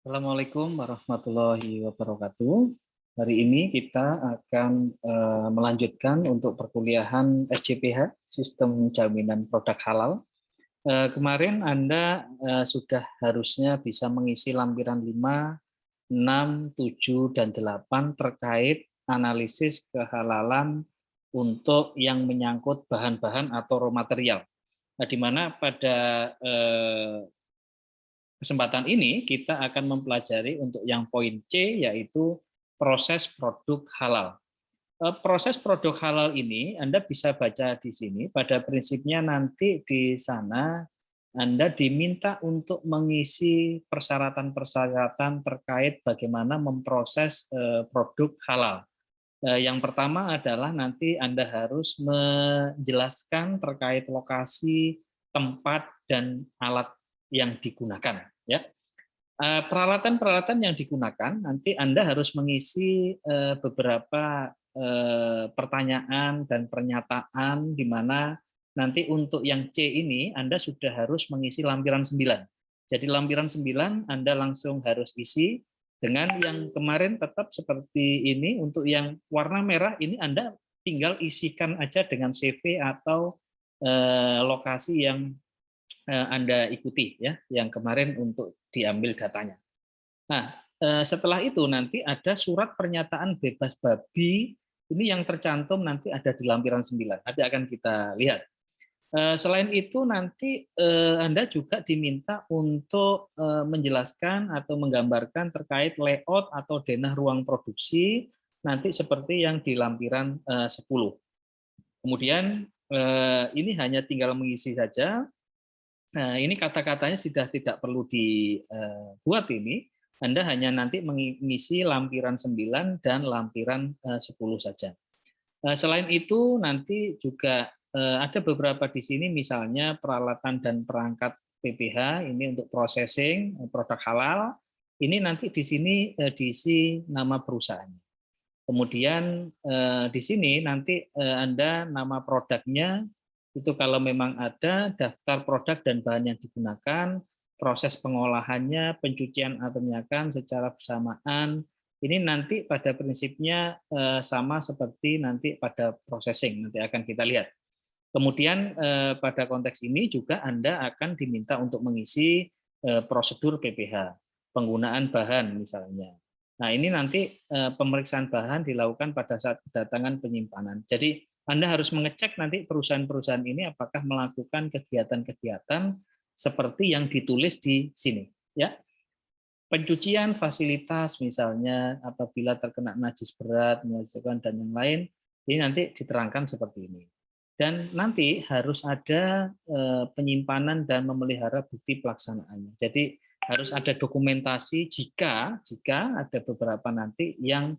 Assalamualaikum warahmatullahi wabarakatuh. Hari ini kita akan melanjutkan untuk perkuliahan SJPH, Sistem Jaminan Produk Halal. Kemarin Anda sudah harusnya bisa mengisi lampiran 5, 6, 7, dan 8 terkait analisis kehalalan untuk yang menyangkut bahan-bahan atau raw material. Nah, di mana pada kesempatan ini kita akan mempelajari untuk yang poin C, yaitu proses produk halal. Proses produk halal ini Anda bisa baca di sini. Pada prinsipnya nanti di sana Anda diminta untuk mengisi persyaratan-persyaratan terkait bagaimana memproses produk halal. Yang pertama adalah nanti Anda harus menjelaskan terkait lokasi, tempat, dan alat yang digunakan. Ya, peralatan-peralatan yang digunakan nanti Anda harus mengisi beberapa pertanyaan dan pernyataan di mana nanti untuk yang C ini Anda sudah harus mengisi lampiran 9. Jadi lampiran 9 Anda langsung harus isi dengan yang kemarin tetap seperti ini. Untuk yang warna merah ini Anda tinggal isikan aja dengan CV atau lokasi yang Anda ikuti ya, yang kemarin untuk diambil datanya. Nah, setelah itu nanti ada surat pernyataan bebas babi, ini yang tercantum nanti ada di lampiran 9. Nanti akan kita lihat. Selain itu nanti Anda juga diminta untuk menjelaskan atau menggambarkan terkait layout atau denah ruang produksi nanti seperti yang di lampiran 10. Kemudian ini hanya tinggal mengisi saja. Nah, ini kata-katanya sudah tidak perlu dibuat ini. Anda hanya nanti mengisi lampiran 9 dan lampiran 10 saja. Selain itu nanti juga ada beberapa di sini misalnya peralatan dan perangkat PPH ini untuk processing produk halal. Ini nanti di sini diisi nama perusahaannya. Kemudian di sini nanti Anda nama produknya itu kalau memang ada, daftar produk dan bahan yang digunakan, proses pengolahannya, pencucian amonyakan secara bersamaan. Ini nanti pada prinsipnya sama seperti nanti pada processing, nanti akan kita lihat. Kemudian pada konteks ini juga Anda akan diminta untuk mengisi prosedur PPH, penggunaan bahan misalnya. Nah, ini nanti pemeriksaan bahan dilakukan pada saat kedatangan penyimpanan. Jadi Anda harus mengecek nanti perusahaan-perusahaan ini apakah melakukan kegiatan-kegiatan seperti yang ditulis di sini, ya. Pencucian fasilitas misalnya apabila terkena najis berat, menyebabkan dan yang lain, ini nanti diterangkan seperti ini. Dan nanti harus ada penyimpanan dan memelihara bukti pelaksanaannya. Jadi harus ada dokumentasi jika ada beberapa nanti yang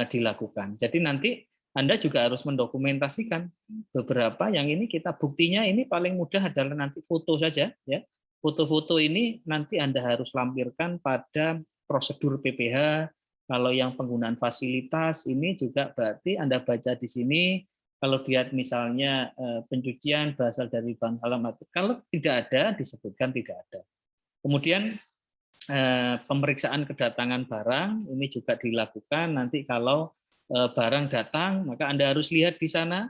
dilakukan. Jadi nanti Anda juga harus mendokumentasikan beberapa yang ini kita buktinya ini paling mudah adalah nanti foto saja ya. Foto-foto ini nanti Anda harus lampirkan pada prosedur PPH. Kalau yang penggunaan fasilitas ini juga berarti Anda baca di sini kalau lihat misalnya pencucian berasal dari bahan halal, kalau tidak ada disebutkan tidak ada. Kemudian pemeriksaan kedatangan barang ini juga dilakukan nanti kalau barang datang maka Anda harus lihat di sana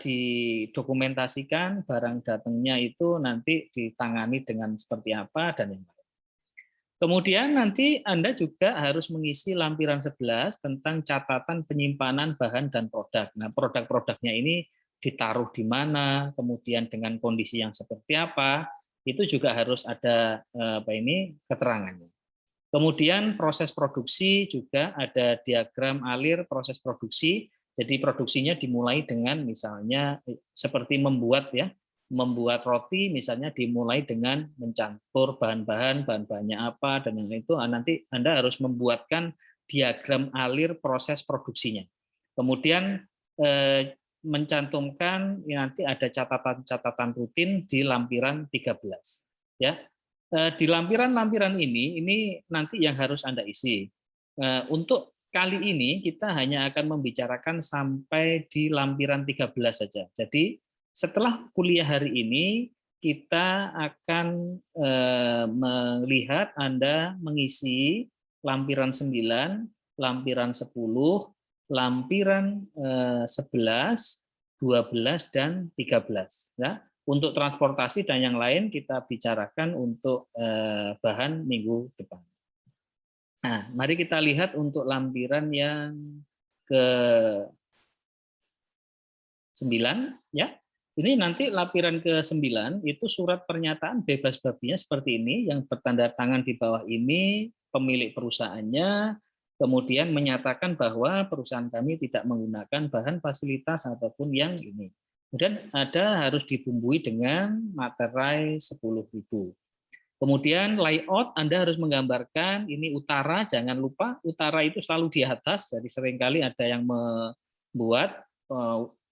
didokumentasikan barang datangnya itu nanti ditangani dengan seperti apa dan yang lain. Kemudian nanti Anda juga harus mengisi lampiran 11 tentang catatan penyimpanan bahan dan produk. Nah, produk-produknya ini ditaruh di mana, kemudian dengan kondisi yang seperti apa, itu juga harus ada keterangannya. Kemudian proses produksi juga ada diagram alir proses produksi. Jadi produksinya dimulai dengan misalnya seperti membuat membuat roti misalnya dimulai dengan mencampur bahan-bahannya apa dan yang itu nanti Anda harus membuatkan diagram alir proses produksinya. Kemudian mencantumkan nanti ada catatan-catatan rutin di lampiran 13 ya. Di lampiran-lampiran ini nanti yang harus Anda isi. Untuk kali ini kita hanya akan membicarakan sampai di lampiran 13 saja. Jadi setelah kuliah hari ini kita akan melihat Anda mengisi lampiran 9, lampiran 10, lampiran 11, 12, dan 13. Ya. Untuk transportasi dan yang lain kita bicarakan untuk bahan minggu depan. Nah, mari kita lihat untuk lampiran yang ke-9, ya. Ini nanti lampiran ke-9 itu surat pernyataan bebas babinya seperti ini, yang bertanda tangan di bawah ini pemilik perusahaannya, kemudian menyatakan bahwa perusahaan kami tidak menggunakan bahan fasilitas ataupun yang ini. Kemudian ada harus dibumbui dengan materai 10.000. Kemudian layout Anda harus menggambarkan ini utara, jangan lupa utara itu selalu di atas, jadi seringkali ada yang membuat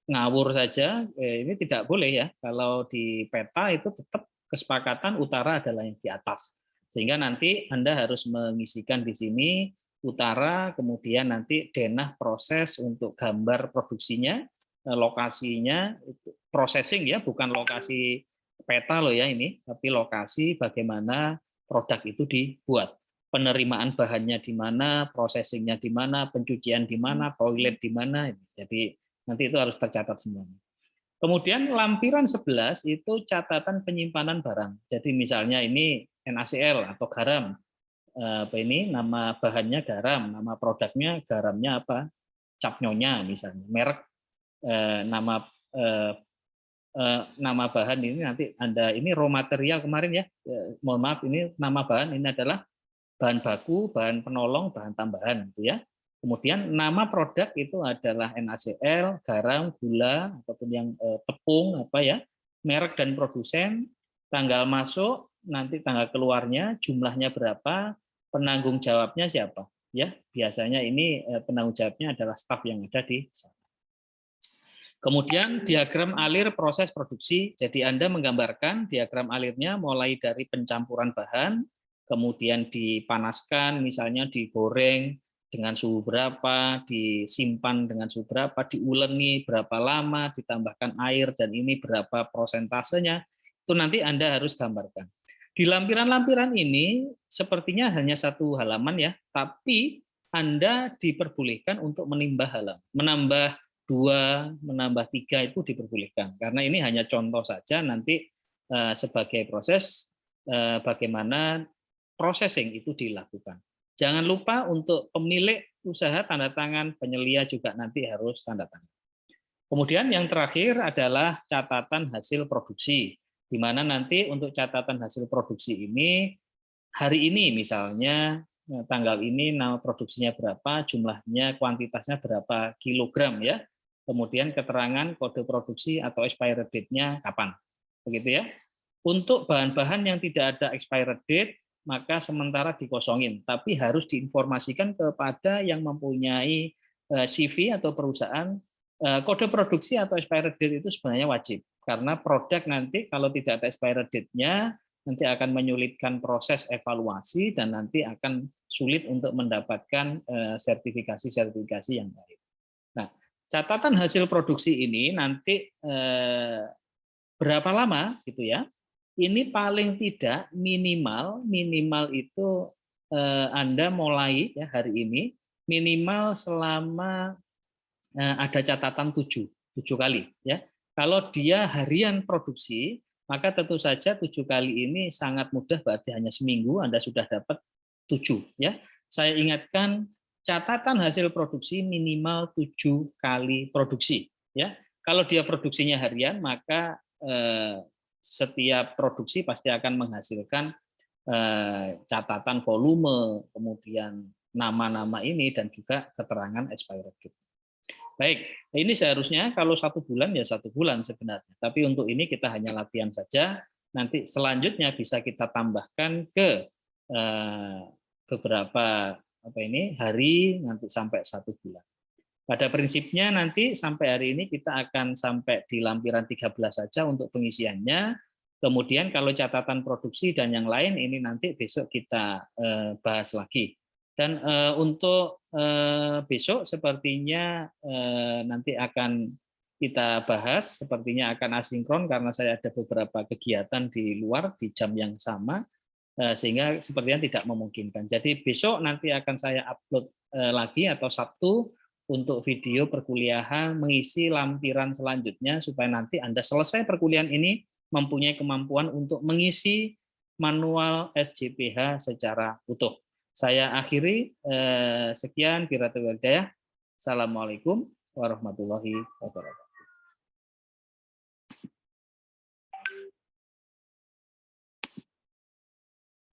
ngawur saja, ini tidak boleh ya. Kalau di peta itu tetap kesepakatan utara adalah yang di atas. Sehingga nanti Anda harus mengisikan di sini utara, kemudian nanti denah proses untuk gambar produksinya, lokasinya, processing ya, bukan lokasi peta loh ya ini, tapi lokasi bagaimana produk itu dibuat. Penerimaan bahannya di mana, processingnya di mana, pencucian di mana, toilet di mana. Jadi nanti itu harus tercatat semuanya. Kemudian lampiran 11 itu catatan penyimpanan barang. Jadi misalnya ini NaCl atau garam. Apa ini nama bahannya garam, nama produknya garamnya apa? Cap nyonya misalnya, merek, nama nama bahan ini nanti Anda ini raw material kemarin ya. Mohon maaf ini nama bahan ini adalah bahan baku, bahan penolong, bahan tambahan gitu ya. Kemudian nama produk itu adalah NaCl, garam, gula ataupun yang tepung apa ya, merek dan produsen, tanggal masuk, nanti tanggal keluarnya, jumlahnya berapa, penanggung jawabnya siapa ya. Biasanya ini penanggung jawabnya adalah staf yang ada di sana. Kemudian diagram alir proses produksi, jadi Anda menggambarkan diagram alirnya mulai dari pencampuran bahan, kemudian dipanaskan, misalnya digoreng dengan suhu berapa, disimpan dengan suhu berapa, diuleni berapa lama, ditambahkan air, dan ini berapa prosentasenya, itu nanti Anda harus gambarkan. Di lampiran-lampiran ini sepertinya hanya satu halaman ya, tapi Anda diperbolehkan untuk menambah halaman, menambah 2, menambah 3 itu diperbolehkan. Karena ini hanya contoh saja nanti sebagai proses bagaimana processing itu dilakukan. Jangan lupa untuk pemilik usaha tanda tangan, penyelia juga nanti harus tanda tangan. Kemudian yang terakhir adalah catatan hasil produksi, di mana nanti untuk catatan hasil produksi ini, hari ini misalnya, tanggal ini nama produksinya berapa, jumlahnya, kuantitasnya berapa kilogram ya, kemudian keterangan kode produksi atau expired date-nya kapan, begitu ya. Untuk bahan-bahan yang tidak ada expired date, maka sementara dikosongin, tapi harus diinformasikan kepada yang mempunyai CV atau perusahaan. Kode produksi atau expired date itu sebenarnya wajib, karena produk nanti kalau tidak ada expired date-nya, nanti akan menyulitkan proses evaluasi dan nanti akan sulit untuk mendapatkan sertifikasi-sertifikasi yang baik. Nah, catatan hasil produksi ini nanti berapa lama gitu ya? Ini paling tidak minimal itu Anda mulai ya hari ini minimal selama ada catatan 7 kali ya. Kalau dia harian produksi, maka tentu saja 7 kali ini sangat mudah, berarti hanya seminggu Anda sudah dapat 7 ya. Saya ingatkan catatan hasil produksi minimal 7 kali produksi ya. Kalau dia produksinya harian, maka setiap produksi pasti akan menghasilkan catatan volume, kemudian nama-nama ini dan juga keterangan expired date. Baik, ini seharusnya kalau 1 bulan ya 1 bulan sebenarnya. Tapi untuk ini kita hanya latihan saja. Nanti selanjutnya bisa kita tambahkan ke beberapa hari nanti sampai 1 bulan. Pada prinsipnya nanti sampai hari ini kita akan sampai di lampiran 13 saja untuk pengisiannya. Kemudian kalau catatan produksi dan yang lain ini nanti besok kita bahas lagi. Dan untuk besok sepertinya nanti akan kita bahas, sepertinya akan asinkron karena saya ada beberapa kegiatan di luar di jam yang sama, sehingga sepertinya tidak memungkinkan. Jadi besok nanti akan saya upload lagi atau Sabtu untuk video perkuliahan mengisi lampiran selanjutnya supaya nanti Anda selesai perkuliahan ini mempunyai kemampuan untuk mengisi manual SJPH secara utuh. Saya akhiri, sekian, Assalamualaikum warahmatullahi wabarakatuh.